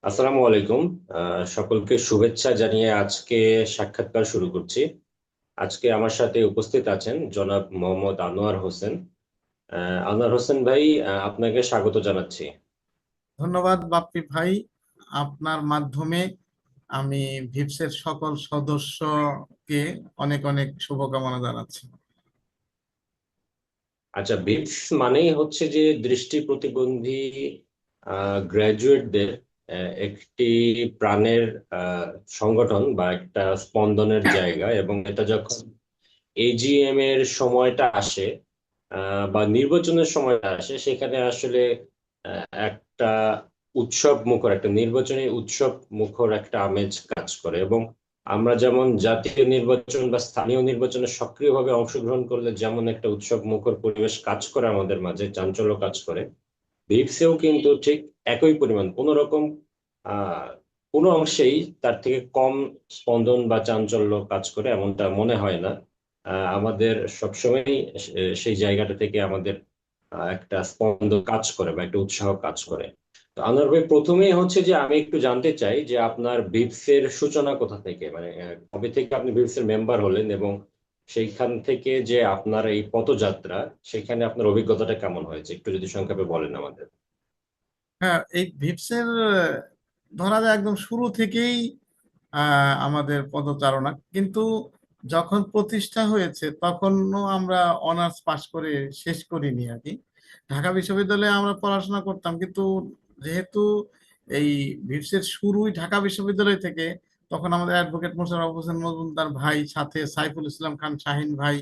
আসসালামু আলাইকুম। সকলকে শুভেচ্ছা জানিয়ে আজকে সাক্ষাৎকার শুরু করছি। আজকে আমার সাথে উপস্থিত আছেন জনাব মোহাম্মদ আনোয়ার হোসেন। আনোয়ার হোসেন ভাই, আপনাকে স্বাগত জানাচ্ছি। ধন্যবাদ বাপ্পি ভাই। আপনার মাধ্যমে আমি ভিপসের সকল সদস্যকে অনেক অনেক শুভকামনা জানাচ্ছি। আচ্ছা, বিপস মানেই হচ্ছে যে দৃষ্টি প্রতিবন্ধী গ্র্যাজুয়েটদের একটি প্রাণের আহ, সংগঠন বা একটা স্পন্দনের জায়গা, এবং এটা যখন এজিএম এর সময়টা আসে বা নির্বাচনের সময়টা আসে, সেখানে আসলে একটা উৎসব মুখর, একটা নির্বাচনী উৎসব মুখর একটা আমেজ কাজ করে। এবং আমরা যেমন জাতীয় নির্বাচন বা স্থানীয় নির্বাচনে সক্রিয়ভাবে অংশগ্রহণ করলে যেমন একটা উৎসব মুখর পরিবেশ কাজ করে, আমাদের মাঝে চাঞ্চল্য কাজ করে, ভিপসেও কিন্তু ঠিক একই পরিমাণ কোনো রকম আহ কোনো অংশেই তার থেকে কম স্পন্দন বা চাঞ্চল্য কাজ করে এমনটা মনে হয় না। আমাদের সবসময় সেই জায়গাটা থেকে আমাদের একটা স্পন্দন কাজ করে বা একটা উৎসাহ কাজ করে। তো আনোয়ার ভাই, প্রথমেই হচ্ছে যে আমি একটু জানতে চাই যে আপনার ভিপসের সূচনা কোথা থেকে, মানে কবে থেকে আপনি ভিপসের মেম্বার হলেন, এবং সেইখান থেকে যে আপনার এই পথযাত্রা, সেখানে আপনার অভিজ্ঞতাটা কেমন হয়েছে, একটু যদি সংক্ষেপে বলেন আমাদের। হ্যাঁ, এই ভিপসের ধরা যায় একদম শুরু থেকেই আমাদের পদচারণা, কিন্তু যখন প্রতিষ্ঠা হয়েছে তখনও আমরা অনার্স পাশ করে শেষ করিনি আর কি। ঢাকা বিশ্ববিদ্যালয়ে আমরা পড়াশোনা করতাম, কিন্তু যেহেতু এই ভিপসের শুরুই ঢাকা বিশ্ববিদ্যালয় থেকে, তখন আমাদের অ্যাডভোকেট মোশাররফ হোসেন মজুমদার ভাই, সাথে সাইফুল ইসলাম খান শাহিন ভাই,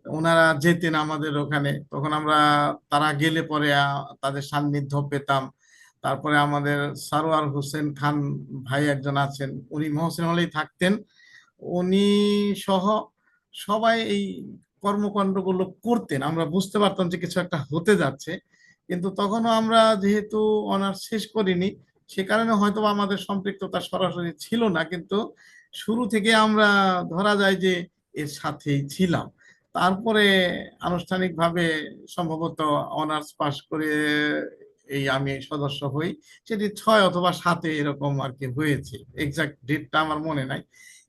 ওনারা যেতেন আমাদের ওখানে। তখন আমরা, তারা গেলে পরে তাদের সান্নিধ্য পেতাম। তারপরে আমাদের সারোয়ার হোসেন খান ভাই একজন আছেন, উনি মহসিন হলেই থাকতেন। উনি সহ সবাই এই কর্মকাণ্ডগুলো করতেন, আমরা বুঝতে পারতাম যে কিছু একটা হতে যাচ্ছে। কিন্তু তখনও আমরা যেহেতু অনার্স শেষ করিনি, সে কারণে হয়তো বা আমাদের সম্পৃক্ততা সরাসরি ছিল না, কিন্তু শুরু থেকে আমরা ধরা যায় যে এর সাথেই ছিলাম। তারপরে আনুষ্ঠানিকভাবে সম্ভবত অনার্স পাশ করে এই আমি সদস্য হই। সেটি 6 অথবা 7-এ এরকম আর কি হয়েছে, এক্সাক্ট ডেটটা আমার মনে নাই।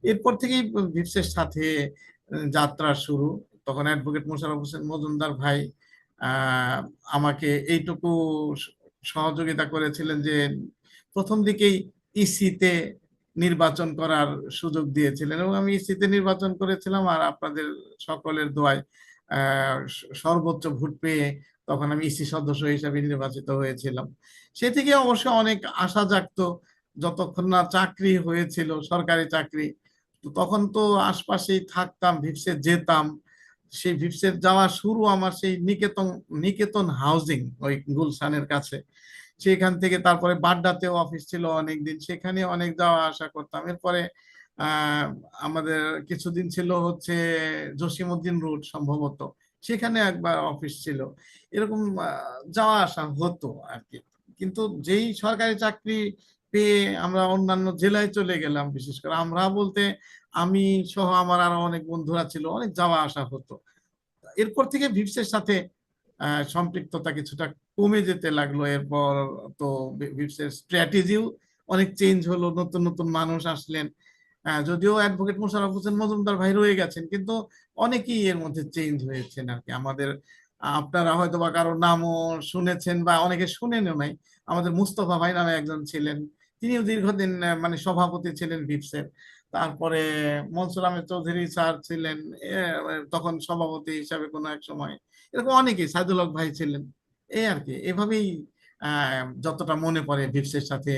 এরপর থেকেই ভিপসের সাথে যাত্রা শুরু। তখন অ্যাডভোকেট মোশাররফ হোসেন মজুমদার ভাই আহ, আমাকে এইটুকু সহযোগিতা করেছিলেন যে প্রথম দিকেই ইসিতে নির্বাচন করার সুযোগ দিয়েছিলেন, এবং আমি ইসিতে নির্বাচন করেছিলাম। আর আপনাদের সকলের দোয়ায় সর্বোচ্চ ভোট পেয়ে তখন আমি ইসি সদস্য হিসেবে নির্বাচিত হয়েছিলাম। সে থেকে অবশ্য অনেক আশা জাগতো, যতক্ষণ না চাকরি হয়েছিল, সরকারি চাকরি। তো তখন তো আশপাশেই থাকতাম, ভিপসে যেতাম। সেই ভিপসে যাওয়া শুরু আমার সেই নিকেতন নিকেতন হাউজিং, ওই গুলশানের কাছে। সেখান থেকে তারপরে বাড্ডাতেও অফিস ছিল অনেকদিন, সেখানে অনেক যাওয়া আসা করতাম। এরপরে আহ আমাদের কিছুদিন ছিল হচ্ছে জসিমউদ্দিন রোড সম্ভবত, সেখানে একবার অফিস ছিল। এরকম যাওয়া আসা হতো আর কি। কিন্তু যেই সরকারি চাকরি পেয়ে আমরা অন্যান্য জেলায় চলে গেলাম, বিশেষ করে আমরা বলতে আমি সহ আমার আরো অনেক বন্ধুরা ছিল, অনেক যাওয়া আসা হতো। এরপর থেকে ভিপসের সাথে সম্পৃক্ততা কিছুটা কমে যেতে লাগলো। এরপর তো ভিপসের স্ট্র্যাটেজিও অনেক চেঞ্জ হলো, নতুন নতুন মানুষ আসলেন। যদিও অ্যাডভোকেট মোশাররফ হোসেন মজুমদার ভাই রয়ে গেছেন, কিন্তু অনেকেই এর মধ্যে চেঞ্জ হয়েছেন আর কি। আমাদের আপনারা হয়তো বা কারোর নামও শুনেছেন বা অনেকে শুনেনও নাই। আমাদের মুস্তফা ভাই নামে একজন ছিলেন, তিনিও দীর্ঘদিন মানে সভাপতি ছিলেন ভিপসের। তারপরে মনসুর আহমেদ চৌধুরী স্যার ছিলেন তখন সভাপতি হিসাবে কোনো এক সময়। এরকম অনেকেই, সাইদুল হক ভাই ছিলেন। এই আর কি, এভাবেই যতটা মনে পড়ে ভিপসের সাথে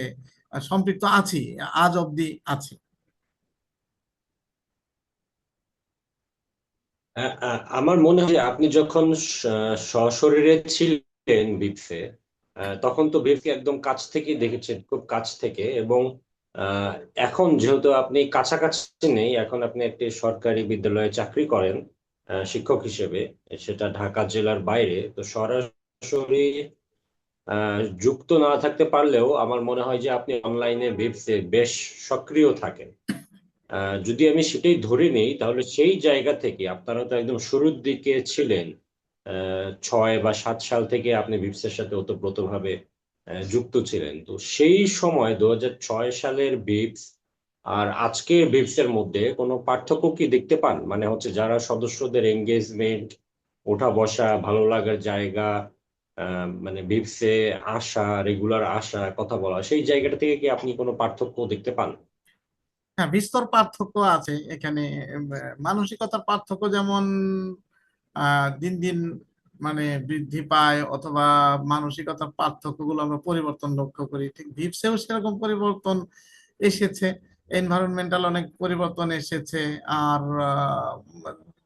সম্পৃক্ত আছি, আজ অব্দি আছি। আমার মনে হয় যে আপনি যখন সশরীরে ছিলেন বিপসে, তখন তো বিপকে একদম কাছ থেকে দেখেছেন, খুব কাছ থেকে। এবং আহ, এখন যেহেতু আপনি কাছাকাছি নেই, এখন আপনি একটি সরকারি বিদ্যালয়ে চাকরি করেন শিক্ষক হিসেবে, সেটা ঢাকা জেলার বাইরে। তো সরাসরি যুক্ত না থাকতে পারলেও আমার মনে হয় যে আপনি অনলাইনে বিপসে বেশ সক্রিয় থাকেন। যদি আমি সেটাই ধরে নিই, তাহলে সেই জায়গা থেকে আপনারা তো একদম শুরুর দিকে ছিলেন। 6 বা 7 সাল থেকে আপনি ভিপসের সাথে ওতপ্রোতভাবে যুক্ত ছিলেন। তো সেই সময় 2006 সালের বিপস আর আজকের বিপস এর মধ্যে কোনো পার্থক্য কি দেখতে পান? মানে হচ্ছে যারা সদস্যদের এঙ্গেজমেন্ট, ওঠা বসা, ভালো লাগার জায়গা, মানে বিপসে আসা, রেগুলার আসা, কথা বলা, সেই জায়গাটা থেকে কি আপনি কোনো পার্থক্য দেখতে পান? হ্যাঁ, বিস্তর পার্থক্য আছে এখানে। মানসিকতার পার্থক্য যেমন দিন দিন মানে বৃদ্ধি পায়, অথবা মানসিকতার পার্থক্যগুলো আমরা পরিবর্তন লক্ষ্য করি, ঠিক ভিপসেও সেরকম পরিবর্তন এসেছে। এনভায়রনমেন্টাল অনেক পরিবর্তন এসেছে। আর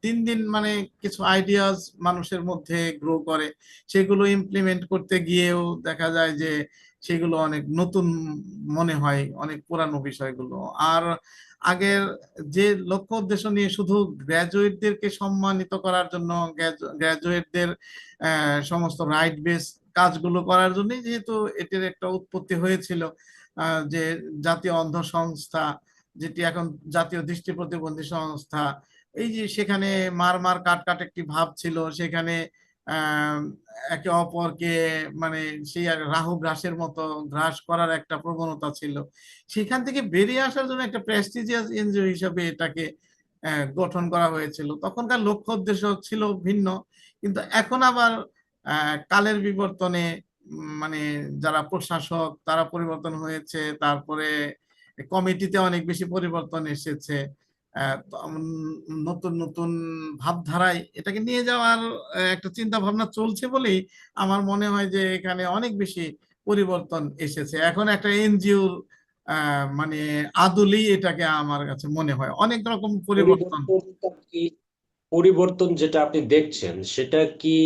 দিন দিন মানে কিছু আইডিয়াস মানুষের মধ্যে গ্রো করে, সেগুলো ইমপ্লিমেন্ট করতে গিয়েও দেখা যায় যে সেগুলো অনেক নতুন মনে হয় অনেক পুরানো বিষয়গুলো। আর আগের যে লক্ষ্য উদ্দেশ্য নিয়ে শুধু গ্র্যাজুয়েটদেরকে সম্মানিত করার জন্য, গ্র্যাজুয়েটদের সমস্ত রাইট বেস কাজগুলো করার জন্যই যেহেতু এটির একটা উৎপত্তি হয়েছিল, যে জাতীয় অন্ধ সংস্থা, যেটি এখন জাতীয় দৃষ্টি প্রতিবন্ধী সংস্থা, এই যে সেখানে মার মার কাট কাট একটি ভাব ছিল সেখানে। আহ একে অপরকে মানে সেই আর রাহু গ্রাসের মতো গ্রাস করার একটা প্রবণতা ছিল। সেখান থেকে বেরিয়ে আসার জন্য একটা প্রেস্টিজিয়াস এনজিও হিসেবে এটাকে গঠন করা হয়েছিল। তখনকার লক্ষ্য উদ্দেশ্য ছিল ভিন্ন, কিন্তু এখন আবার কালের বিবর্তনে মানে যারা প্রশাসক তারা পরিবর্তন হয়েছে, তারপরে কমিটিতে অনেক বেশি পরিবর্তন এসেছে। নতুন নতুন ভাবধারায় এটাকে নিয়ে যাওয়ার একটা চিন্তা ভাবনা চলছে বলেই আমার মনে হয় যে এখানে অনেক বেশি পরিবর্তন এসেছে। এখন একটা এনজিওর মানে আদলেই এটাকে আমার কাছে মনে হয় অনেক রকম পরিবর্তন। পরিবর্তনটা কি, পরিবর্তন যেটা আপনি দেখছেন সেটা কি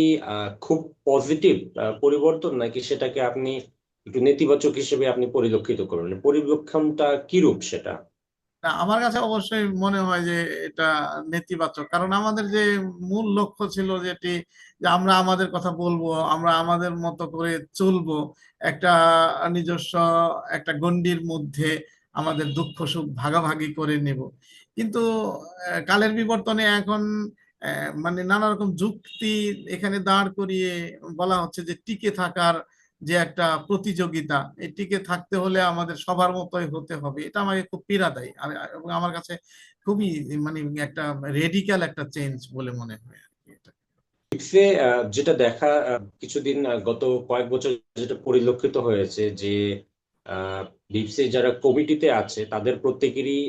খুব পজিটিভ পরিবর্তন, নাকি সেটাকে আপনি একটু নেতিবাচক হিসেবে আপনি পরিলক্ষিত করবেন? পরিবর্তনটা কিরূপ সেটা? না, আমার কাছে অবশ্যই মনে হয় যে এটা নেতিবাচক, কারণ আমাদের যে মূল লক্ষ্য ছিল যেটি, যে আমরা আমাদের কথা বলবো, আমরা আমাদের মতো করে চলবো, একটা নিজস্ব একটা গণ্ডির মধ্যে আমাদের দুঃখ সুখ ভাগাভাগি করে নেব। কিন্তু কালের বিবর্তনে এখন মানে নানা রকম যুক্তি এখানে দাঁড় করিয়ে বলা হচ্ছে যে টিকে থাকার যে একটা প্রতিযোগিতা, এই টিকে থাকতে হলে আমাদের সবার মতোই হতে হবে, এটা আমাকে খুব পীড়া দেয়। আর এবং আমার কাছে খুবই মানে একটা রেডিক্যাল একটা চেঞ্জ বলে মনে হয় আর কি এটা। লিপসে যেটা দেখা কিছুদিন গত কয়েক বছর যেটা পরিলক্ষিত হয়েছে যে লিপসে যারা কমিটিতে আছে তাদের প্রত্যেকেরই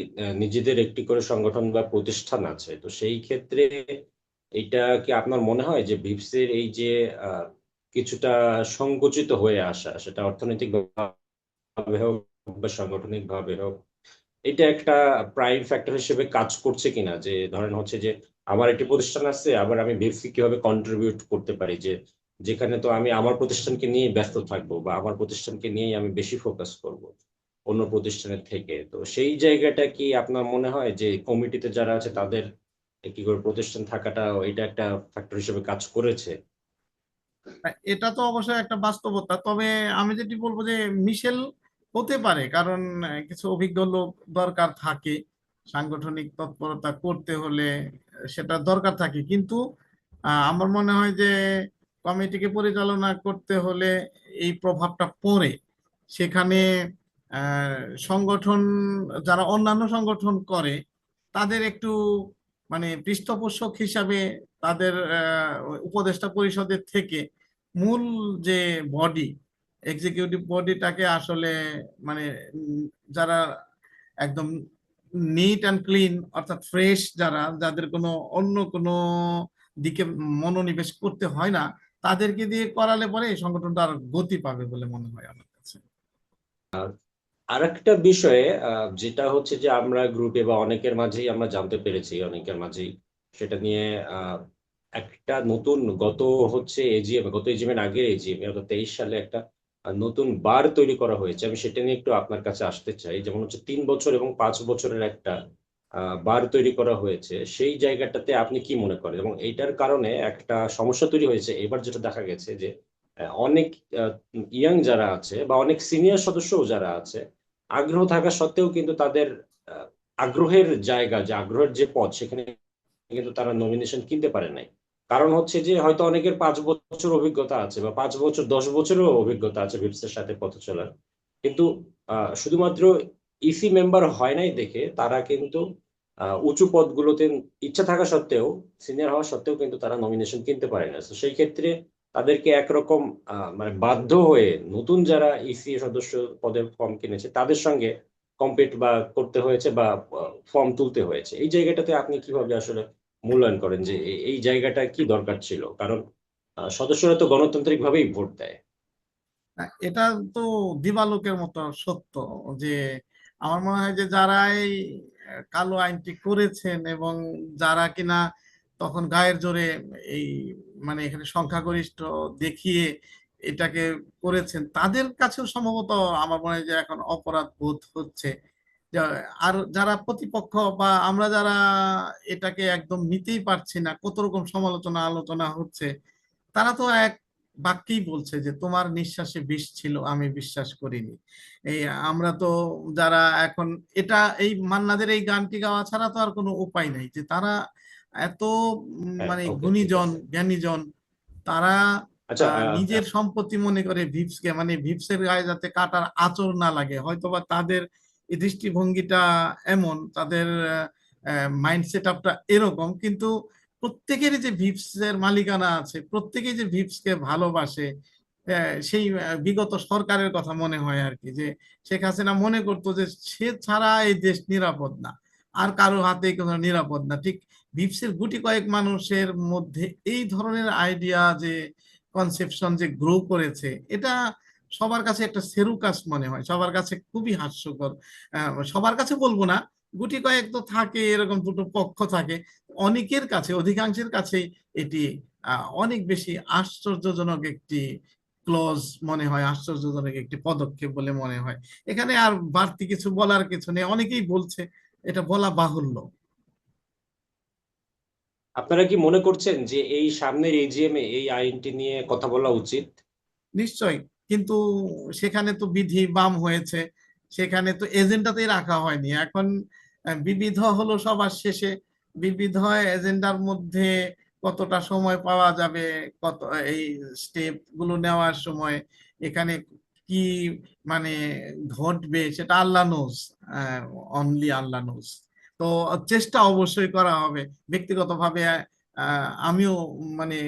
নিজেদের একটি করে সংগঠন বা প্রতিষ্ঠান আছে। তো সেই ক্ষেত্রে এটা কি আপনার মনে হয় যে ভিপসের এই যে কিছুটা সংকুচিত হয়ে আসা, সেটা অর্থনৈতিক ভাবে হোক বা সাংগঠনিক ভাবে হোক, এটা একটা প্রাইম ফ্যাক্টর হিসেবে কাজ করছে কিনা? যে ধরেন হচ্ছে যে আমার একটি প্রতিষ্ঠান আছে, আবার আমি ভেবসি কিভাবে কন্ট্রিবিউট করতে পারি, যে যেখানে তো আমি আমার প্রতিষ্ঠানকে নিয়ে ব্যস্ত থাকবো বা আমার প্রতিষ্ঠানকে নিয়েই আমি বেশি ফোকাস করব অন্য প্রতিষ্ঠানের থেকে। তো সেই জায়গাটা কি আপনার মনে হয় যে কমিটিতে যারা আছে তাদের কি করে প্রতিষ্ঠান থাকাটা, এটা একটা ফ্যাক্টর হিসেবে কাজ করেছে? এটা তো অবশ্যই একটা বাস্তবতা, তবে আমি যেটি বলবো যে মিশেল হতে পারে, কারণ কিছু অভিজ্ঞ লোক দরকার থাকে সাংগঠনিক তৎপরতা করতে হলে, সেটা দরকার থাকে। কিন্তু আমার মনে হয় যে কমিটিকে পরিচালনা করতে হলে এই প্রভাবটা পড়ে সেখানে। আহ, সংগঠন যারা অন্যান্য সংগঠন করে তাদের একটু মানে পৃষ্ঠপোষক হিসাবে তাদের উপদেষ্টা পরিষদের থেকে মূল যে বডি, এক্সিকিউটিভ বডিটাকে আসলে মানে যারা একদম নিট অ্যান্ড ক্লিন অর্থাৎ ফ্রেশ, যাদের কোনো অন্য কোনো দিকে মনোনিবেশ করতে হয় না, তাদেরকে দিয়ে করালে পরে এই সংগঠনটা আর গতি পাবে বলে মনে হয় আমার কাছে। আরেকটা বিষয়ে যেটা হচ্ছে যে আমরা গ্রুপে বা অনেকের মাঝেই আমরা জানতে পেরেছি, অনেকের মাঝেই সেটা নিয়ে আহ, একটা নতুন গত এজিএম এর আগের এজিএম অর্থাৎ 23 সালে একটা নতুন বার তৈরি করা হয়েছে। আমি সেটা নিয়ে একটু আপনার কাছে আসতে চাই। যেমন হচ্ছে 3 বছর এবং 5 বছরের একটা বার তৈরি করা হয়েছে। সেই জায়গাটাতে আপনি কি মনে করেন? এবং এইটার কারণে একটা সমস্যা তৈরি হয়েছে এবার, যেটা দেখা গেছে যে অনেক ইয়াং যারা আছে বা অনেক সিনিয়র সদস্যও যারা আছে, আগ্রহ থাকা সত্ত্বেও কিন্তু তাদের আহ, আগ্রহের জায়গা, যে আগ্রহের যে পদ, সেখানে কিন্তু তারা নমিনেশন কিনতে পারে নাই। কারণ হচ্ছে যে হয়তো অনেকের 5 বছর অভিজ্ঞতা আছে বা 5 বছর 10 বছরেরও অভিজ্ঞতা আছে ভিপসের সাথে পথ চলার, কিন্তু শুধুমাত্র ইসি মেম্বার হয় নাই দেখে তারা কিন্তু উঁচু পদগুলোতে ইচ্ছা থাকা সত্ত্বেও, সিনিয়র হওয়া সত্ত্বেও কিন্তু তারা নমিনেশন কিনতে পারে না। তো সেই ক্ষেত্রে তাদেরকে একরকম মানে বাধ্য হয়ে নতুন যারা ইসি সদস্য পদে ফর্ম কিনেছে তাদের সঙ্গে কম্পিট বা করতে হয়েছে বা ফর্ম তুলতে হয়েছে। এই জায়গাটাতে আপনি কিভাবে আসলে মূল্যায়ন করেন যে এই জায়গাটা কি দরকার ছিল? কারণ সদস্যরা তো গণতান্ত্রিক ভাবেই ভোট দেয়। এটা তো দিবালোকের মতো সত্য যে আমার মনে হয় যে যারা এই কালো আইনটি করেছেন এবং যারা কিনা তখন গায়ের জোরে এই মানে এখানে সংখ্যাগরিষ্ঠ দেখিয়ে এটাকে করেছেন, তাদের কাছেও সম্ভবত আমার মনে হয় যে এখন অপরাধ বোধ হচ্ছে। আর যারা প্রতিপক্ষ বা আমরা যারা এটাকে একদম নিতেই পারছি না, কত রকম সমালোচনা আলোচনা হচ্ছে, তারা তো এক বাক্যেই বলছে যে তোমার নিঃশ্বাসে বিষ ছিল, আমি বিশ্বাস করিনি। এই আমরা তো যারা এখন এটা এই মান্নাদের এই গানটি গাওয়া ছাড়া তো আর কোনো উপায় নাই, যে তারা এত হ্যাঁ, মানে ওকে, ঠিক গুণীজন আছে। জ্ঞানীজন, তারা আচ্ছা, নিজের সম্পত্তি মনে করে ভিপসকে, মানে ভিপসের গায়ে যাতে কাটার আঁচড় না লাগে, হয়তোবা তাদের এই দৃষ্টিভঙ্গিটা এমন, তাদের মাইন্ড সেট আপটা এরকম, কিন্তু প্রত্যেকেরই যে ভিপসের মালিকানা আছে, প্রত্যেকেই যে ভিপসকে ভালোবাসে। সেই বিগত সরকারের কথা মনে হয় আর কি, যে শেখ হাসিনা মনে করতো যে সে ছাড়া এই দেশ নিরাপদ না, আর কারো হাতে কোনো নিরাপদ না। ঠিক ভিপসের গুটি কয়েক মানুষের মধ্যে এই ধরনের আইডিয়া যে কনসেপশন যে গ্রো করেছে, এটা সবার কাছে একটা সেরুকাস মনে হয়, সবার কাছে খুবই হাস্যকর। সবার কাছে বলবো না, গুটি কয়েক তো থাকে, এরকম দুটো পক্ষ থাকে, অনেকের কাছে, অধিকাংশের কাছেই এটি অনেক বেশি আশ্চর্যজনক একটি ক্লজ মনে হয়, আশ্চর্যজনক একটি পদক্ষেপ বলে মনে হয়। এখানে আর বাড়তি কিছু বলার কিছু নেই, অনেকেই বলছে, এটা বলা বাহুল্য। আপনারা কি মনে করছেন যে এই সামনের এজিএম এ এই আইনটি নিয়ে কথা বলা উচিত? নিশ্চয়ই, কিন্তু সেখানে তো বিধি বাম হয়েছে, সেখানে তো এজেন্ডাতেই রাখা হয়নি। এখন বিবিধ হলো সবার শেষে, বিবিধ এজেন্ডার মধ্যে কতটা সময় পাওয়া যাবে, কত এই স্টেপ গুলো নেওয়ার সময় এখানে কি মানে ঘটবে, সেটা আল্লাহ নোজ, অনলি আল্লাহ নোজ। তো চেষ্টা অবশ্যই করা হবে। ব্যক্তিগতভাবে আমিও মানে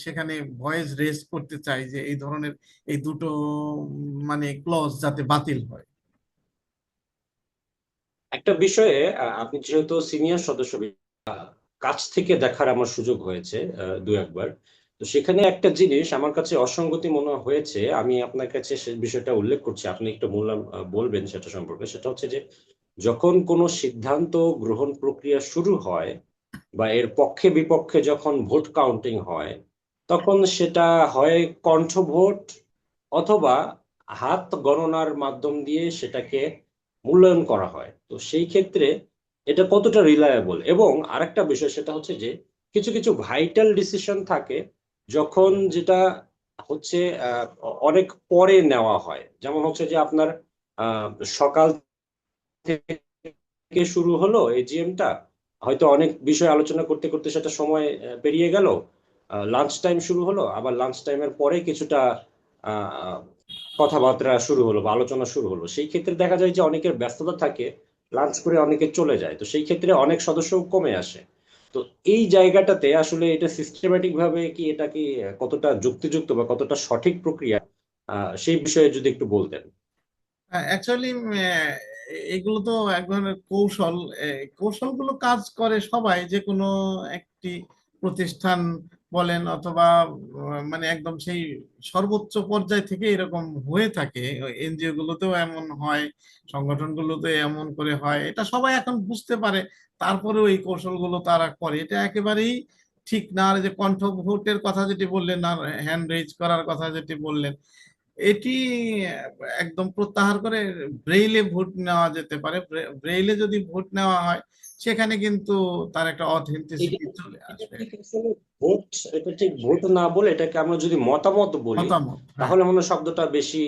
সেখানে ভয়েস রেজ করতে চাই যে এই ধরনের এই দুটো মানে ক্লজ যাতে বাতিল হয়। একটা বিষয়ে আপনি যেহেতু সিনিয়র সদস্য, কাছ থেকে দেখার আমার সুযোগ হয়েছে দু একবার। তো সেখানে একটা জিনিস আমার কাছে অসঙ্গতি মনে হয়েছে, আমি আপনার কাছে সে বিষয়টা উল্লেখ করছি, আপনি একটু বলবেন সেটা সম্পর্কে। সেটা হচ্ছে যে যখন কোনো সিদ্ধান্ত গ্রহণ প্রক্রিয়া শুরু হয় বা এর পক্ষে বিপক্ষে যখন ভোট কাউন্টিং হয়, তখন সেটা হয় কণ্ঠ ভোট অথবা হাত গণনার মাধ্যম দিয়ে সেটাকে মূল্যায়ন করা হয়। তো সেই ক্ষেত্রে এটা কতটা রিলায়েবল? এবং আরেকটা বিষয় সেটা হচ্ছে যে কিছু কিছু ভাইটাল ডিসিশন থাকে যখন যেটা হচ্ছে অনেক পরে নেওয়া হয়। যেমন হচ্ছে যে আপনার আহ সকাল থেকে শুরু হলো এজিএমটা, হয়তো অনেক বিষয় আলোচনা করতে করতে সেটা সময় পেরিয়ে গেল, লাঞ্চ টাইম শুরু হলো, আবার লাঞ্চ টাইমের পরে কিছুটা আহ, কথাবার্তা শুরু হলো বা আলোচনা শুরু হলো। সেই ক্ষেত্রে দেখা যায় যে অনেকের ব্যস্ততা থাকে, লাঞ্চ করে অনেকে চলে যায়, তো সেই ক্ষেত্রে অনেক সদস্য কমে আসে। তো এই জায়গাটাতে আসলে এটা সিস্টেম্যাটিক ভাবে কি এটা কি কতটা যুক্তিযুক্ত বা কতটা সঠিক প্রক্রিয়া, সেই বিষয়ে যদি একটু বলতেন। অ্যাকচুয়ালি এগুলো তো এক ধরনের কৌশল। কৌশলগুলো কাজ করে সবাই, যে কোনো একটি প্রতিষ্ঠান বলেন অথবা মানে একদম সেই সর্বোচ্চ পর্যায় থেকে এরকম হয়ে থাকে। এনজিও গুলোতেও এমন হয়, সংগঠনগুলোতে এমন করে হয়, এটা সবাই এখন বুঝতে পারে। তারপরেও এই কৌশলগুলো তারা করে, এটা একেবারেই ঠিক না। আর যে কণ্ঠ ভোটের কথা যেটি বললেন, আর হ্যান্ড রেজ করার কথা যেটি বললেন, এটি একদম প্রত্যাহার করে ব্রেইলে ভোট নেওয়া যেতে পারে। ব্রেইলে যদি ভোট নেওয়া হয়, সেখানে কিন্তু তার একটা এটা অথেন্টিসিটি চলে এটা আসবে। ঠিক আসলে ভোট, এটা ঠিক ভোট না বলে এটাকে আমরা যদি মতামত বলি মতামত, হ্যাঁ, তাহলে মনে হয় শব্দটা বেশি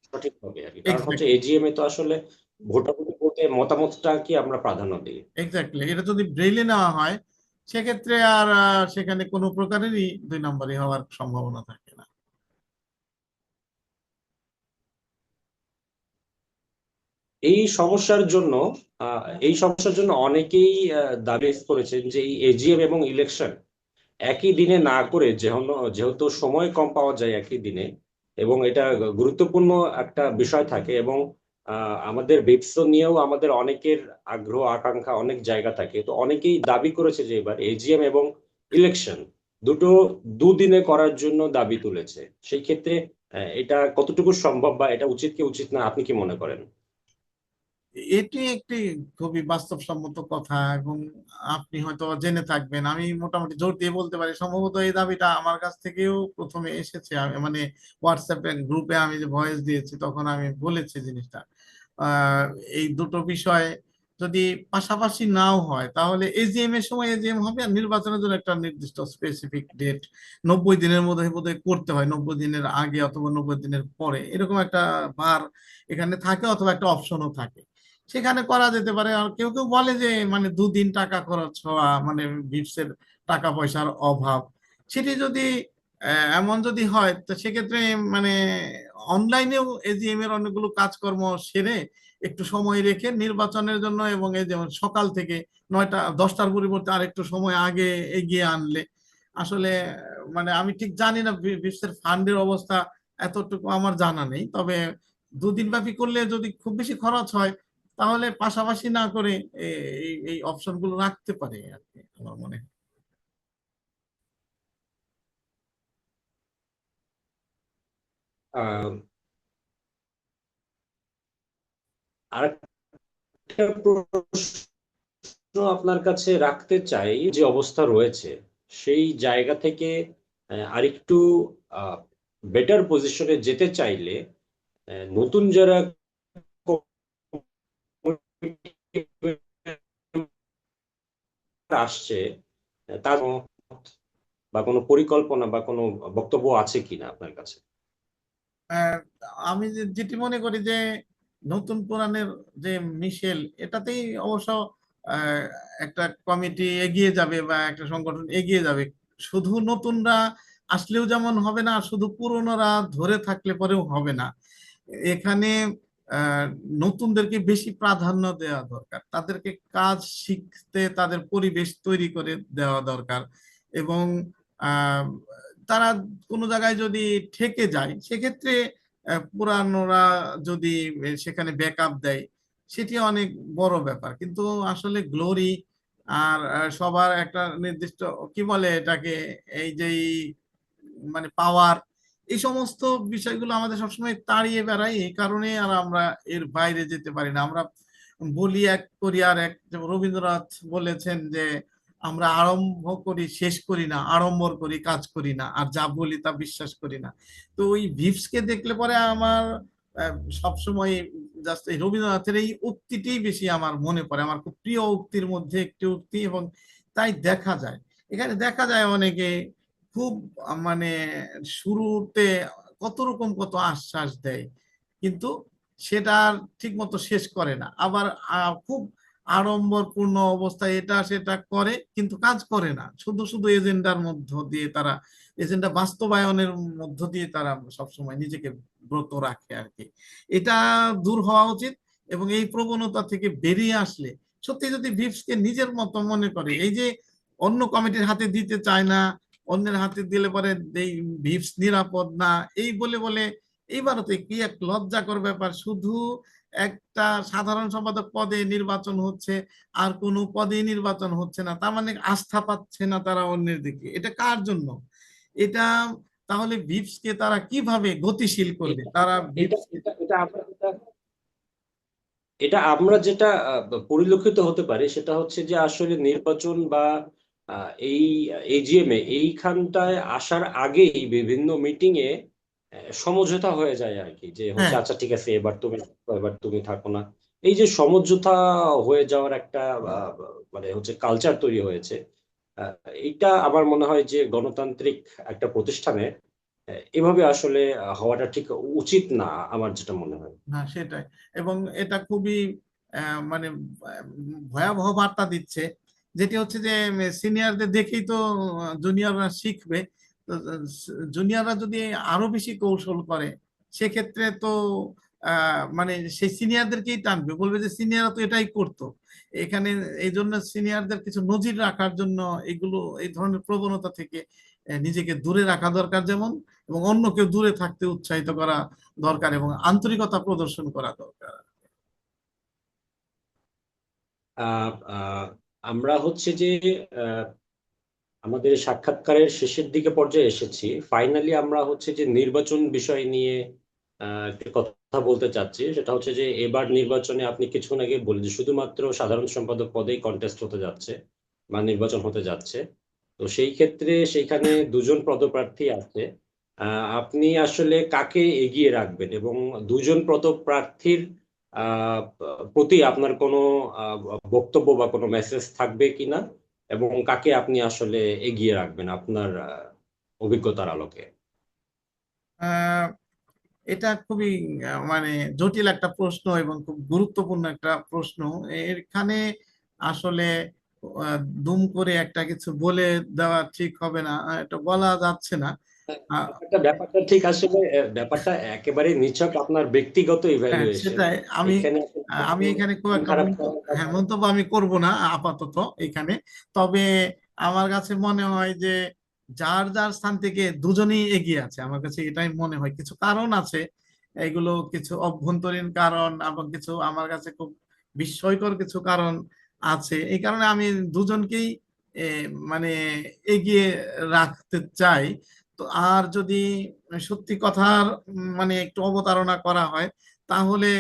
সঠিক হবে আর কি। কারণ হচ্ছে এক্স্যাক্টলি, এজিএম এ তো আসলে ভোটাভুটি করতে মতামতটা কি আমরা প্রাধান্য দিই। এক্স্যাক্টলি। এটা যদি ব্রেইলে নেওয়া হয়, সেক্ষেত্রে আর সেখানে কোনো প্রকারেরই 2 নম্বরই হওয়ার সম্ভাবনা থাকে না। এই সমস্যার জন্য অনেকেই দাবি করেছেন যে এই এজিএম এবং ইলেকশন একই দিনে না করে, যেহেতু সময় কম পাওয়া যায় একই দিনে, এবং এটা গুরুত্বপূর্ণ একটা বিষয় থাকে, এবং আমাদের বিপস নিয়েও আমাদের অনেকের আগ্রহ আকাঙ্ক্ষা অনেক জায়গা থাকে, তো অনেকেই দাবি করেছে যে এবার এজিএম এবং ইলেকশন দুটো দুদিনে করার জন্য দাবি তুলেছে। সেই ক্ষেত্রে এটা কতটুকু সম্ভব, বা এটা উচিত কি উচিত না, আপনি কি মনে করেন? এটি একটি খুবই বাস্তবসম্মত কথা, এবং আপনি হয়তো জেনে থাকবেন, আমি মোটামুটি জোর দিয়ে বলতে পারি সম্ভবত এই দাবিটা আমার কাছ থেকেও প্রথমে এসেছে। মানে হোয়াটসঅ্যাপ গ্রুপে আমি যে ভয়েস দিয়েছি তখন আমি বলেছি জিনিসটা। আহ এই দুটো বিষয় যদি পাশাপাশি নাও হয় তাহলে এজিএম এর সময় এজিএম হবে, আর নির্বাচনের জন্য একটা নির্দিষ্ট স্পেসিফিক ডেট 90 দিনের মধ্যে বোধহয় করতে হয়, 90 দিনের আগে অথবা 90 দিনের পরে, এরকম একটা ভার এখানে থাকে, অথবা একটা অপশনও থাকে, সেখানে করা যেতে পারে। আর কেউ কেউ বলে যে মানে দুদিন টাকা খরচ হওয়া মানে ভিপসের টাকা পয়সার অভাব, সেটি যদি এমন যদি হয় তো সেক্ষেত্রে মানে অনলাইনেও এজিএম এর অনেকগুলো কাজকর্ম সেরে একটু সময় রেখে নির্বাচনের জন্য, এবং এই যেমন সকাল থেকে 9টা 10টার পরিবর্তে আরেকটু সময় আগে এগিয়ে আনলে আসলে মানে আমি ঠিক জানি না ভিপসের ফান্ডের অবস্থা, এতটুকু আমার জানা নেই। তবে দুদিন ব্যাপী করলে যদি খুব বেশি খরচ হয় তাহলে পাশাপাশি না করে এই অপশন গুলো রাখতে পারে আর কি, আমার মনে হয়। আহ আরেকটা প্রশ্ন আপনার কাছে রাখতে চাই, যে অবস্থা রয়েছে সেই জায়গা থেকে আরেকটু বেটার পজিশনে যেতে চাইলে নতুন যারা আসছে, তার বা কোনো পরিকল্পনা বা কোনো বক্তব্য আছে কিনা আপনার কাছে? আহ, আমি যেটি মনে করি যে নতুন পুরাণের যে মিশেল, এটাতেই অবশ্য আহ, একটা কমিটি এগিয়ে যাবে বা একটা সংগঠন এগিয়ে যাবে। শুধু নতুনরা আসলেও যেমন হবে না, আর শুধু পুরনোরা ধরে থাকলে পরেও হবে না। এখানে আহ, নতুনদেরকে বেশি প্রাধান্য দেওয়া দরকার, তাদেরকে কাজ শিখতে তাদের পরিবেশ তৈরি করে দেওয়া দরকার। এবং আহ, তারা কোনো জায়গায় যদি ঠেকে যায় সেক্ষেত্রে পুরানোরা যদি সেখানে ব্যাকআপ দেয় সেটি অনেক বড় ব্যাপার। কিন্তু আসলে গ্লোরি আর সবার একটা নির্দিষ্ট কি বলে এটাকে, এই যে মানে পাওয়ার, এই সমস্ত বিষয়গুলো আমাদের সবসময় তাড়িয়ে বেড়াই, এই কারণে আর আমরা এর বাইরে যেতে পারি না। আমরা বলি এক করি আর এক, যেমন রবীন্দ্রনাথ বলেছেন যে আমরা আরম্ভ করি শেষ করি না, আড়ম্বর করি কাজ করি না, আর যা বলি তা বিশ্বাস করি না। তো ওই ভিপসকে দেখলে পরে আমার সবসময় জাস্ট এই রবীন্দ্রনাথের এই উক্তিটিই বেশি আমার মনে পড়ে, আমার খুব প্রিয় উক্তির মধ্যে একটি উক্তি। এবং তাই দেখা যায়, এখানে দেখা যায় অনেকে খুব মানে শুরুতে কত রকম কত আশ্বাস দেয়, কিন্তু সেটা ঠিক মতো শেষ করে না। আবার খুব আড়ম্বরপূর্ণ অবস্থায় এটা সেটা করে কিন্তু কাজ করে না, শুধু শুধু এজেন্ডার মধ্য দিয়ে তারা, এজেন্ডা বাস্তবায়নের মধ্য দিয়ে তারা সবসময় নিজেকে ব্রত রাখে আর কি। এটা দূর হওয়া উচিত। এবং এই প্রবণতা থেকে বেরিয়ে আসলে সত্যি যদি ভিপসকে নিজের মতো মনে করে, এই যে অন্য কমিটির হাতে দিতে চায় না, অন্যের হাতে দিলে পরে এই ভিপস নিরাপদ না, এই বলে বলে, এইবারও তো কি এক লজ্জাকর ব্যাপার, শুধু একটা সাধারণ সম্পাদক পদে নির্বাচন হচ্ছে আর কোনো পদে নির্বাচন হচ্ছে না, তার মানে আস্থা পাচ্ছে না তারা অন্যের দিকে। এটা কার জন্য? এটা তাহলে ভিপসকে তারা কিভাবে গতিশীল করবে? এটা তারা এটা ভিপস এটা এটা এটা আমরা যেটা পরিলক্ষিত হতে পারে সেটা হচ্ছে যে আসলে নির্বাচন বা এই এজিএম এ এইখানটায় আসার আগেই বিভিন্ন মিটিং এ সমঝোতা হয়ে যায় আর কি, যে হচ্ছে হ্যাঁ, আচ্ছা ঠিক আছে এবার তুমি থাকো না। এই যে সমঝোতা হয়ে যাওয়ার একটা মানে হচ্ছে কালচার তৈরি হয়েছে, আহ, এইটা আমার মনে হয় যে গণতান্ত্রিক একটা প্রতিষ্ঠানে এভাবে আসলে হওয়াটা ঠিক উচিত না, আমার যেটা মনে হয়। না সেটাই। এবং এটা খুবই মানে ভয়াবহ বার্তা দিচ্ছে যেটি হচ্ছে যে সিনিয়রদের দেখেই তো জুনিয়ররা শিখবে। তো জুনিয়ররা যদি আরো বেশি কৌশল করে, সেক্ষেত্রে তো মানে সেই সিনিয়রদেরকেই টানবে, বলবে যে সিনিয়ররা তো এটাই করতো এখানে। এই জন্য সিনিয়রদের কিছু নজির রাখার জন্য এগুলো, এই ধরনের প্রবণতা থেকে নিজেকে দূরে রাখা দরকার যেমন, এবং অন্যকে দূরে থাকতে উৎসাহিত করা দরকার, এবং আন্তরিকতা প্রদর্শন করা দরকার। আহ আহ, আমরা হচ্ছে যে আহ, আমাদের সাক্ষাৎকারের শেষের দিকে পর্যায়ে এসেছি। ফাইনালি আমরা হচ্ছে যে নির্বাচন বিষয় নিয়ে একটা কথা বলতে চাচ্ছি। সেটা হচ্ছে যে এবার নির্বাচনে আপনি কিছুক্ষণ আগে বললেন যে শুধুমাত্র সাধারণ সম্পাদক পদেই কন্টেস্ট হতে যাচ্ছে বা নির্বাচন হতে যাচ্ছে। তো সেই ক্ষেত্রে সেখানে দুজন পদপ্রার্থী আছে। আপনি আসলে কাকে এগিয়ে রাখবেন, এবং দুজন পদপ্রার্থীর আহ প্রতি আপনার কোনো আহ, বক্তব্য বা কোনো মেসেজ থাকবে কিনা, এবং কাকে আপনি আসলে এগিয়ে রাখবেন আপনার অভিজ্ঞতার আলোকে? আহ এটা খুবই মানে জটিল একটা প্রশ্ন এবং খুব গুরুত্বপূর্ণ একটা প্রশ্ন। এখানে আসলে দুম করে একটা কিছু বলে দেওয়া ঠিক হবে না, এটা বলা যাচ্ছে না। আহ, ব্যাপারটা ঠিক আসলে ব্যাপারটা একেবারে নিছক আপনার ব্যক্তিগত হ্যাঁ, ইভ্যালুয়েশন। সেটাই। আমি এখানে আমি এখানে খুব মন একটা খারাপ করার হ্যাঁ, কথা। মন্তব্য আমি করব না আপাতত এখানে। তবে আমার কাছে মনে হয় যে যার যার স্থান থেকে দুজনেই এগিয়ে আছে, আমার কাছে এটাই মনে হয়। কিছু কারণ আছে, এগুলো কিছু অভ্যন্তরীণ কারণ এবং কিছু আমার কাছে খুব বিস্ময়কর কিছু কারণ আছে। এই কারণে আমি দুজনকেই মানে এগিয়ে রাখতে চাই। তো আর যদি সত্যি কথার মানে একটু অবতারণা করা হয়, তাহলে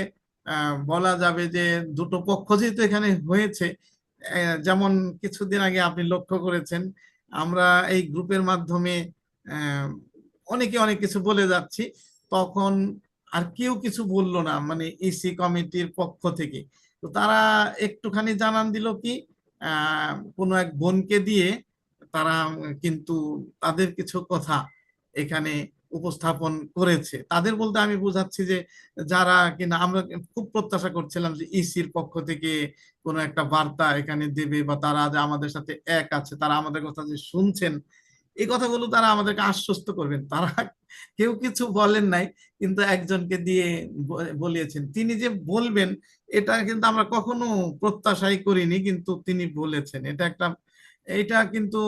বলা যাবে যে দুটো পক্ষ যেহেতু এখানে হয়েছে, যেমন কিছুদিন আগে আপনি লক্ষ্য করেছেন, আমরা এই গ্রুপের মাধ্যমে আহ, অনেকে অনেক কিছু বলে যাচ্ছি, তখন আর কেউ কিছু বললো না, মানে ইসি কমিটির পক্ষ থেকে। তো তারা একটুখানি জানান দিল কি, কোনো এক বোনকে দিয়ে তারা কিন্তু তাদের কিছু কথা এখানে উপস্থাপন করেছে। তাদের বলতে আমি বোঝাচ্ছি যে যারা কিনা আমরা খুব প্রত্যাশা করছিলাম যে ইসির পক্ষ থেকে কোনো একটা বার্তা এখানে দেবে, বা তারা যে আমাদের সাথে এক আছে, তারা আমাদের কথা যে শুনছেন, এই কথাগুলো তারা আমাদেরকে আশ্বস্ত করবেন, তারা কেউ কিছু বলেন নাই। কিন্তু একজনকে দিয়ে বলিয়েছেন, তিনি যে বলবেন এটা কিন্তু আমরা কখনো প্রত্যাশাই করিনি, কিন্তু তিনি বলেছেন। এটা কিন্তু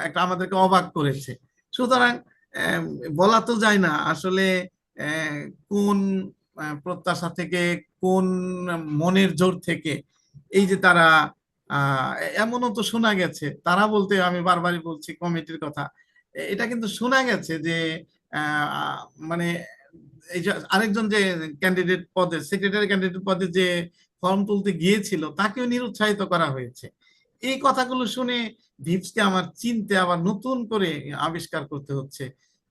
একটা আমাদেরকে অবাক করেছে। সুতরাং আহ, বলা তো যায় না আসলে আহ, কোন প্রত্যাশা থেকে, কোন মনের জোর থেকে এই যে তারা আহ এমনও তো শোনা গেছে, তারা বলতে আমি বারবারই বলছি কমিটির কথা, এটা কিন্তু শোনা গেছে যে আহ, মানে এই যে আরেকজন যে ক্যান্ডিডেট পদে, সেক্রেটারি ক্যান্ডিডেট পদে যে ফর্ম তুলতে গিয়েছিল, তাকেও নিরুৎসাহিত করা হয়েছে। এই কথাগুলো শুনে ভিপসকে আমার চিনতে আবার নতুন করে আবিষ্কার করতে হচ্ছে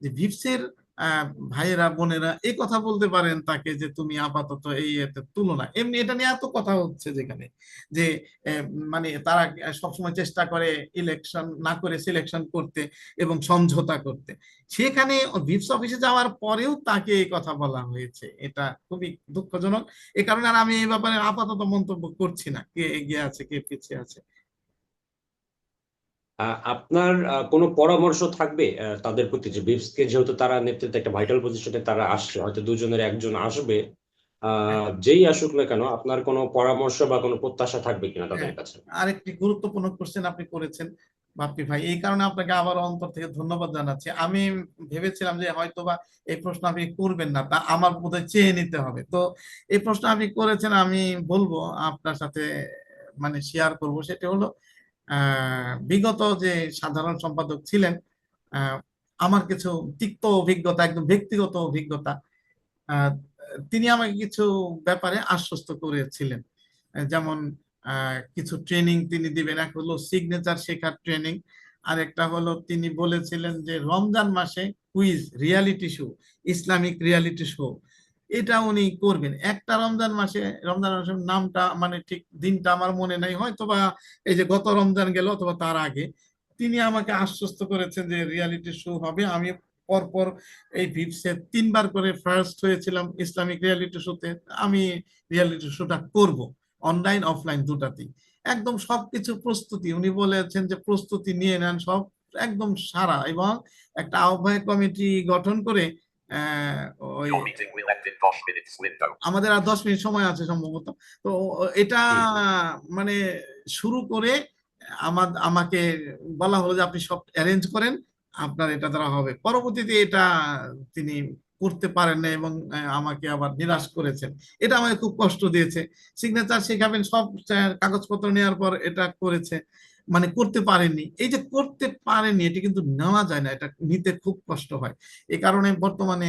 যে ভিপসের আহ ভাইয়েরা বোনেরা এই কথা বলতে পারেন তাকে যে তুমি আপাতত এই এতে তুলনা, এমনি এটা নিয়ে এত কথা হচ্ছে যেখানে যে আহ, মানে তারা সবসময় চেষ্টা করে ইলেকশন না করে সিলেকশন করতে এবং সমঝোতা করতে। সেখানে ভিপস অফিসে যাওয়ার পরেও তাকে এই কথা বলা হয়েছে, এটা খুবই দুঃখজনক। এ কারণে আর আমি এই ব্যাপারে আপাতত মন্তব্য করছি না, কে এগিয়ে আছে কে পিছিয়ে আছে। আপনার কোনো পরামর্শ থাকবে তাদের প্রতি, যে বিপসকে যেহেতু তারা নেতৃত্বে একটা ভাইটাল পজিশনে তারা আসছে, হয়তো দুজনের একজন আসবে, যেই আসুক না কেন, আপনার কোনো পরামর্শ বা কোনো প্রত্যাশা থাকবে কিনা তাদের হ্যাঁ, কাছে? আরেকটি গুরুত্বপূর্ণ কোশ্চেন আপনি করেছেন বাপ্পি ভাই, এই কারণে আপনাকে আবার অন্তর থেকে ধন্যবাদ জানাচ্ছি। আমি ভেবেছিলাম যে হয়তোবা এই প্রশ্ন আপনি করবেন না, তা আমার বোধহয় চেয়ে নিতে হবে। তো এই প্রশ্ন আপনি করেছেন, আমি বলবো আপনার সাথে, মানে শেয়ার করব। সেটা হলো বিগত যে সাধারণ সম্পাদক ছিলেন, আহ, আমার কিছু তিক্ত অভিজ্ঞতা, একদম ব্যক্তিগত অভিজ্ঞতা। আহ, তিনি আমাকে কিছু ব্যাপারে আশ্বস্ত করেছিলেন। যেমন কিছু ট্রেনিং তিনি দিবেন, এক হলো সিগনেচার শেখার ট্রেনিং, আর একটা হলো তিনি বলেছিলেন যে রমজান মাসে quiz reality show, Islamic reality show, এটা উনি করবেন একটা রমজান মাসে। রমজান মাসের নামটা মানে ঠিক দিনটা আমার মনে নাই, হয়তো বা এই যে গত রমজান গেল অথবা তার আগে তিনি আমাকে আশ্বস্ত করেছেন যে রিয়ালিটি শো হবে। আমি পরপর এই ভিপসে 3বার করে ফার্স্ট হয়েছিলাম ইসলামিক রিয়ালিটি শোতে, আমি রিয়ালিটি শোটা করব। অনলাইন অফলাইন দুটাতেই একদম সবকিছু প্রস্তুতি। উনি বলেছেন যে প্রস্তুতি নিয়ে নেন সব একদম সারা, এবং একটা আহ্বায়ক কমিটি গঠন করে আহ, ওই আমাদের আর 10 মিনিট সময় আছে সম্ভবত। তো এটা জি জি। মানে শুরু করে আমাকে বলা হলো যে আপনি সব অ্যারেঞ্জ করেন, আপনার এটা দ্বারা হবে। পরবর্তীতে এটা তিনি করতে পারেন না, এবং আমাকে আবার নিরাশ করেছেন। এটা আমাকে খুব কষ্ট দিয়েছে। সিগনেচার শেখাবেন সব কাগজপত্র নেওয়ার পর এটা করেছে, মানে করতে পারেননি। এই যে করতে পারেননি, এটা কিন্তু নেওয়া যায় না, এটা নিতে খুব কষ্ট হয়। এই কারণে বর্তমানে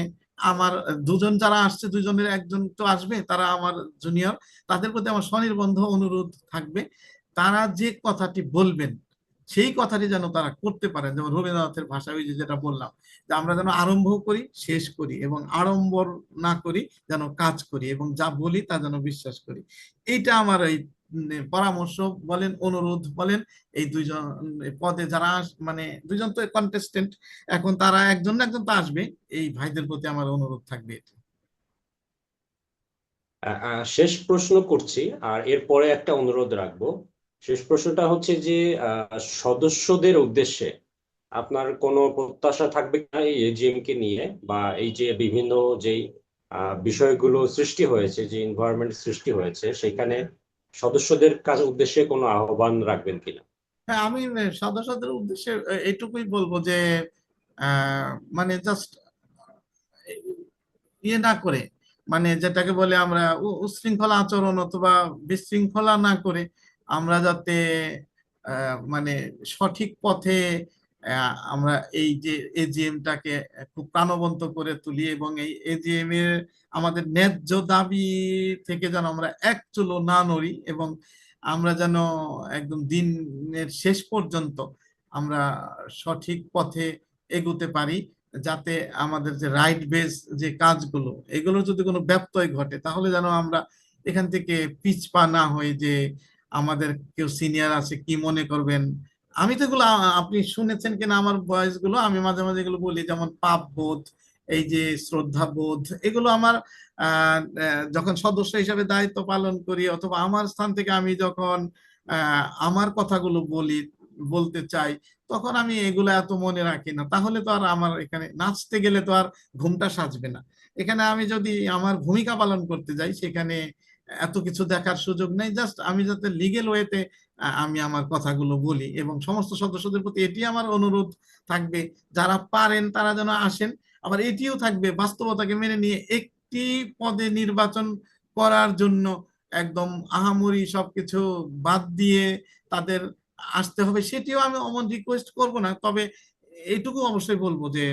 আমার দুজন যারা আসছে, দুজনের একজন তো আসবে, তারা আমার জুনিয়র, তাদের প্রতি আমার স্বনির্বন্ধ অনুরোধ থাকবে, তারা যে কথাটি বলবেন সেই কথাটি যেন তারা করতে পারেন। যেমন রবীন্দ্রনাথের ভাষায় ওই যে যেটা বললাম, যে আমরা যেন আরম্ভ করি শেষ করি, এবং আড়ম্বর না করি, যেন কাজ করি, এবং যা বলি তা যেন বিশ্বাস করি। এইটা আমার এই পরামর্শ বলেন, অনুরোধ বলেন, এই দুইজন পদে যারা মানে দুইজন তো কন্টেস্টেন্ট, এখন তারা একজন না একজন তো আসবে, এই ভাইদের প্রতি আমার অনুরোধ থাকবে এটা। শেষ প্রশ্ন করছি, আর এরপরে একটা অনুরোধ রাখবো। শেষ প্রশ্নটা হচ্ছে যে সদস্যদের উদ্দেশ্যে আপনার কোনো প্রত্যাশা থাকবে কিনা এই এজিএম কে নিয়ে, বা এই যে বিভিন্ন যেই বিষয়গুলো সৃষ্টি হয়েছে, যে এনভায়রনমেন্ট সৃষ্টি হয়েছে, সেখানে সদস্যদের কাছে উদ্দেশ্যে কোনো আহ্বান রাখবেন কিনা? হ্যাঁ, আমি সদস্যদের উদ্দেশ্যে এইটুকুই বলবো যে আহ, মানে জাস্ট ইয়ে না করে, মানে যেটাকে বলে আমরা উচ্ছৃঙ্খলা আচরণ অথবা বিশৃঙ্খলা না করে, আমরা যাতে মানে সঠিক পথে আমরা এই যে এজিএমটাকে খুব প্রাণবন্ত করে তুলি, এবং এই এজিএম এর আমাদের ন্যায্য দাবি থেকে যেন আমরা এক চুলো না নড়ি, এবং আমরা যেন একদম দিনের শেষ পর্যন্ত আমরা সঠিক পথে এগুতে পারি, যাতে আমাদের যে রাইট বেস যে কাজগুলো, এগুলো যদি কোনো ব্যত্যয় ঘটে, তাহলে যেন আমরা এখান থেকে পিছপা না হই, যে আমাদের কেউ সিনিয়র আছে কি মনে করবেন। আমি তো এগুলো আপনি শুনেছেন কিনা আমার ভয়েস গুলো, আমি মাঝে মাঝে এগুলো বলি, যেমন পাপ বোধ, এই যে শ্রদ্ধা বোধ, এগুলো আমার যখন সদস্য হিসাবে দায়িত্ব পালন করি, অথবা আমার স্থান থেকে আমি যখন আমার কথাগুলো বলি, বলতে চাই, তখন আমি এগুলো এত মনে রাখি না। তাহলে তো আর আমার এখানে নাচতে গেলে তো আর ঘুমটা সাজবে না। এখানে আমি যদি আমার ভূমিকা পালন করতে যাই, সেখানে এত কিছু দেখার সুযোগ নেই। জাস্ট আমি যাতে লিগেল ওয়েতে আমি আমার কথাগুলো বলি, এবং সমস্ত সদস্যদের প্রতি এটি আমার অনুরোধ থাকবে, যারা পারেন তারা যেন আসেন। আবার এটিও থাকবে বাস্তবতাকে মেনে নিয়ে একটি পদে নির্বাচন করার জন্য একদম আহামরি সবকিছু বাদ দিয়ে তাদের আসতে হবে, সেটিও আমি অমন রিকোয়েস্ট করব না। তবে এইটুকু অবশ্যই বলবো যে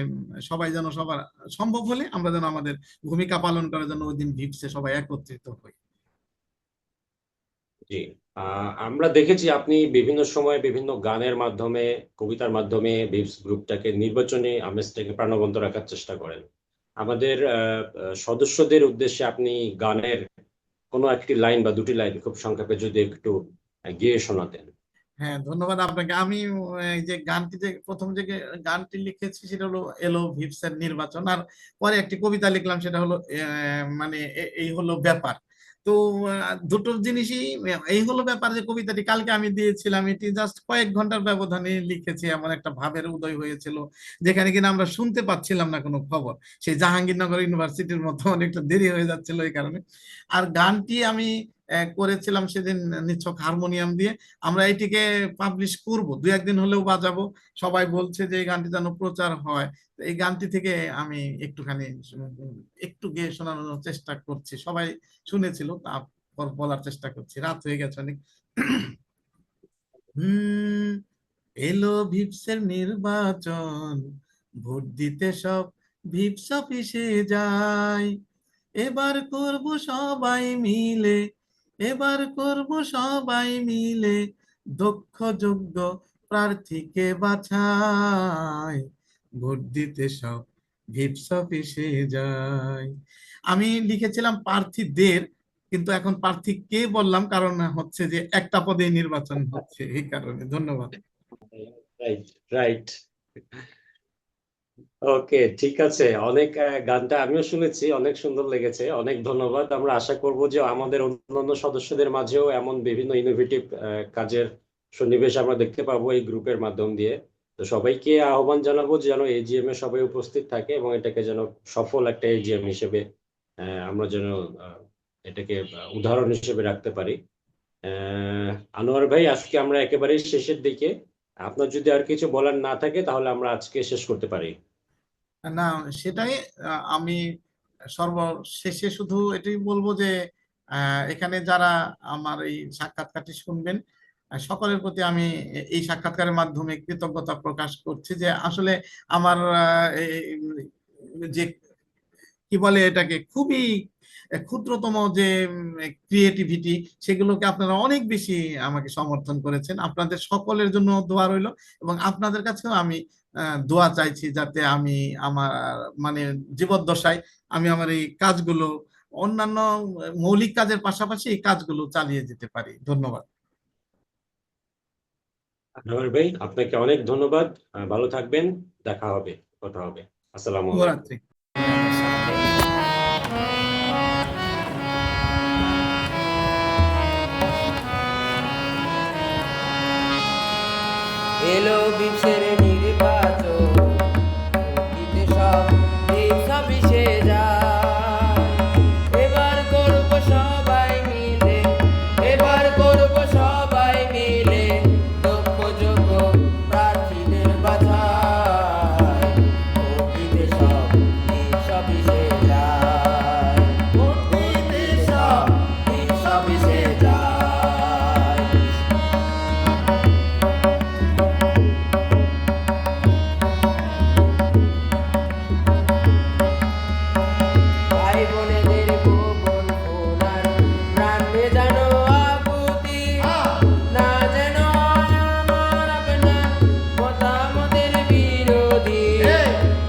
সবাই যেন, সবার সম্ভব হলে আমরা যেন আমাদের ভূমিকা পালন করার জন্য ওই দিন ভিপসে সবাই একত্রিত হই। জি। আমরা দেখেছি আপনি বিভিন্ন সময় বিভিন্ন গানের মাধ্যমে, কবিতার মাধ্যমে বিপস গ্রুপটাকে, নির্বাচনী আমেজটাকে প্রাণবন্ত রাখার চেষ্টা করেন। আমাদের সদস্যদের উদ্দেশ্যে আপনি গানের কোনো একটি লাইন বা দুটি লাইন খুব সংক্ষেপে যদি একটু গেয়ে শোনাতেন। হ্যাঁ, ধন্যবাদ আপনাকে। আমি এই যে গানটি, যে প্রথম যে গানটি লিখেছি সেটা হলো এলো ভিপসের নির্বাচন, আর পরে একটি কবিতা লিখলাম, সেটা হলো মানে এই হলো ব্যাপার। তো দুটো জিনিসই, এই হলো ব্যাপার যে কবিতাটি কালকে আমি দিয়েছিলাম, এটি জাস্ট কয়েক ঘন্টার ব্যবধানে লিখেছি। এমন একটা ভাবের উদয় হয়েছিল যেখানে কিনা আমরা শুনতে পাচ্ছিলাম না কোনো খবর, সেই জাহাঙ্গীরনগর ইউনিভার্সিটির মতো অনেকটা দেরি হয়ে যাচ্ছিল এই কারণে। আর গানটি আমি করেছিলাম সেদিন নিছক হারমোনিয়াম দিয়ে। আমরা এটিকে পাবলিশ করব, দু একদিন হলেও বাজাবো। সবাই বলছে যে এই গানটি যেন প্রচার হয়। তো এই গানটি থেকে আমি একটুখানি একটু গেয়ে শোনানোর চেষ্টা করছি। সবাই শুনেছিল, তারপর বলার চেষ্টা করছি, রাত হয়ে গেছে অনেক। হুম, এলো ভিপসের নির্বাচন, ভোট দিতে সব ভিপস অফিসে যাই, এবার করব সবাই মিলে, এবার করব সবাই মিলে, দক্ষ যোগ্য প্রার্থীকে বাছাই, ভোট দিতে সব ভিপস অফিসে যাই। আমি লিখেছিলাম প্রার্থীদের, কিন্তু এখন প্রার্থী কে বললাম, কারণ হচ্ছে যে একটা পদে নির্বাচন হচ্ছে, এই কারণে। ধন্যবাদ। Right, right. ওকে, ঠিক আছে। অনেক গানটা আমিও শুনেছি, অনেক সুন্দর লেগেছে, অনেক ধন্যবাদ। আমরা আশা করব যে আমাদের অন্যান্য সদস্যদের মাঝেও এমন বিভিন্ন ইনোভেটিভ কাজের সন্নিবেশ আমরা দেখতে পাবো এই গ্রুপের মাধ্যম দিয়ে। তো সবাইকে আহ্বান জানাবো যেন এজিএম এ সবাই উপস্থিত থাকে এবং এটাকে যেন সফল একটা এজিএম হিসেবে আমরা যেন আহ, এটাকে উদাহরণ হিসেবে রাখতে পারি। আহ আনোয়ার ভাই, আজকে আমরা একেবারে শেষের দিকে। আপনার যদি আর কিছু বলার না থাকে তাহলে আমরা আজকে শেষ করতে পারি। না, সেটাই। আমি সর্বশেষে শুধু এটাই বলবো যে এখানে যারা আমার এই সাক্ষাৎকারটি শুনবেন, সকলের প্রতি আমি এই সাক্ষাৎকারের মাধ্যমে কৃতজ্ঞতা প্রকাশ করছি যে আসলে আমার যে কি বলে এটাকে, খুবই ক্ষুদ্রতম যে ক্রিয়েটিভিটি, সেগুলোকে আপনারা অনেক বেশি আমাকে সমর্থন করেছেন। আপনাদের সকলের জন্য দোয়া রইল, এবং আপনাদের কাছেও আমি দোয়া চাইছি যাতে আমি আমার মানে জীবদ্দশায় আমি আমার এই কাজগুলো, অন্যান্য মৌলিক কাজের পাশাপাশি এই কাজগুলো চালিয়ে যেতে পারি। ধন্যবাদ। আনোয়ার ভাই, আপনাকে অনেক ধন্যবাদ। ভালো থাকবেন। দেখা হবে, কথা হবে। আসসালামু আলাইকুম। শুভরাত্রি। এলো বিশ্বের নির্বাচন, অতীতে সব দিক ছাব্বিশে যায়। এবার করব সবাই মিলে, এবার করব সবাই মিলে দক্ষ যোগ্য প্রার্থীদের বাছাই। অতীতে সব দিক ছাব্বিশে যায়, অতীতে সব দিক ছাব্বিশে যায়। ভাই বোনেদের গোপন খোলার প্রাণ ভেজানো আকুতি, না যেন হয় আমার আপনার মতামতের বিরোধী।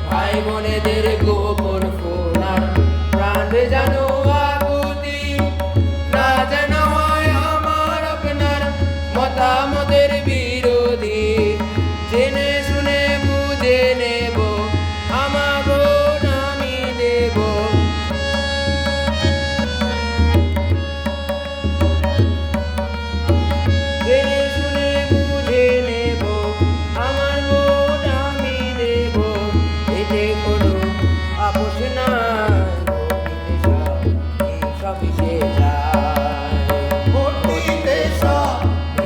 ভাই বোনেদের গোপন খোলার প্রাণ ভেজানো আকুতি, না যেন হয় আমার আপনার মতামতের বিরোধী। জেনে শুনে বুঝে নেব, আমার ভোট আমি দেব। জেনে শুনে বুঝে নেব, আমার ভোট আমি দেব। এতে কোনো আপোষ নাই, ভোট দিতে সব এই সব মিশে যায়। ভোট দিতে সব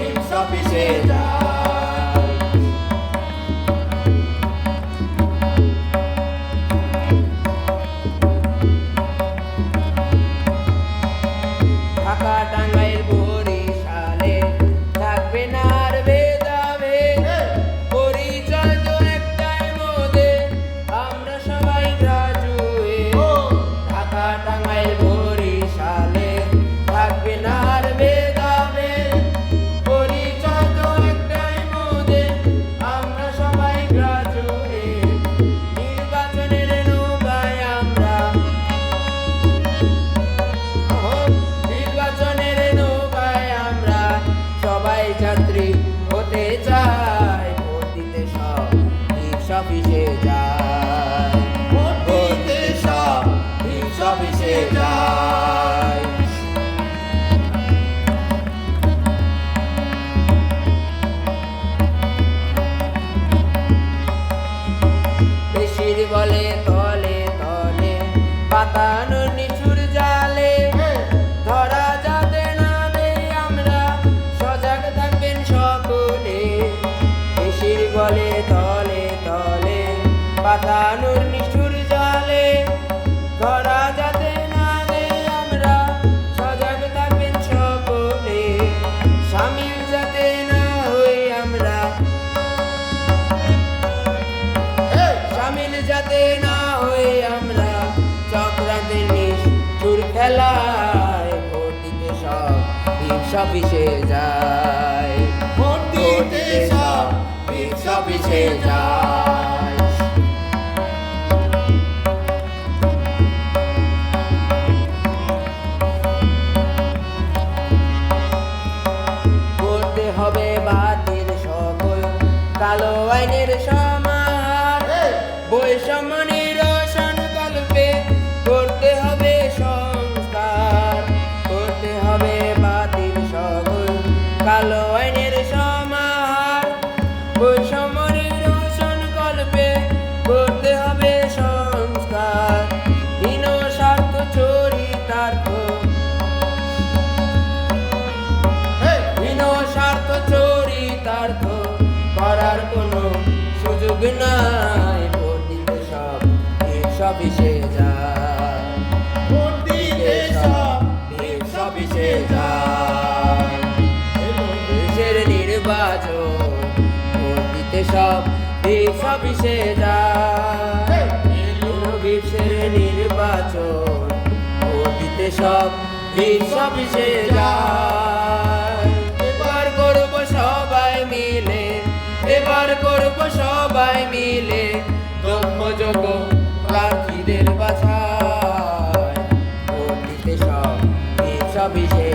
এই সব মিশে যায়। ঢাকা টাঙ্গাইল বরিশালে থাকবে না আর ভেদাভেদ। পরিচয় তো একটাই মোদের, আমরা সবাই গ্রাজুয়েট। ঢাকা টাঙ্গাইল বরিশালে থাকবে না আর ভেদাভেদ। পরিচয় তো একটাই মোদের, আমরা সবাই গ্রাজুয়েট। নির্বাচনের নৌকায় আমরা, নির্বাচনের নৌকায় আমরা সবাই যাত্রী হতে চাই। ভোট দিতে সব রিক্সা পিছে যায়, ভোট দিতে সব রিক্সা পিছে যায়। বেশির বলে তলে তলে পাতানোর নিঠুর জালে, ধরা যাতে না দেই আমরা, সজাগ থাকবেন সকলে। বেশির বলে তলে তলে পাতানোর নিঠুর জালে, ধরা যাতে না দেই আমরা, সজাগ থাকবেন সকলে। সামিল যাতে না হই আমরা, সামিল যাতে না হই আমরা চক্রান্তের নিষ্ঠুর খেলায়। ভোট দিতে সব রিক্সা পিছে যায়, ভোট দিতে সব রিক্সা পিছে যায়। করতে হবে বাতিল সকল কালো আইনের সমাহার। বৈষম্য নিরসন কল্পে করতে হবে সংস্কার, করতে হবে বাতিল সকল কালো আইনের সমাহার। বৈষম্য নিরসন কল্পে করতে হবে সংস্কার, হীন স্বার্থ চরিতার্থ, হীন স্বার্থ চরিতার্থ করার কোনো সুযোগ নাই। ভোট দিতে সব ভিপস অফিসে যায়, ভোট দিতে সব ভিপস অফিসে যায়। দেশের নির্বাচন ভোট দিতে সব ভিপস অফিসে যায়। ভিপসের নির্বাচন ভোট দিতে সব ভিপস অফিসে যায়। এবার করব সবাই মিলে, এবার করব সবাই মিলে যোগ্য প্রার্থীদের বাছাই। ভোট দিতে সব ভিপস অফিসে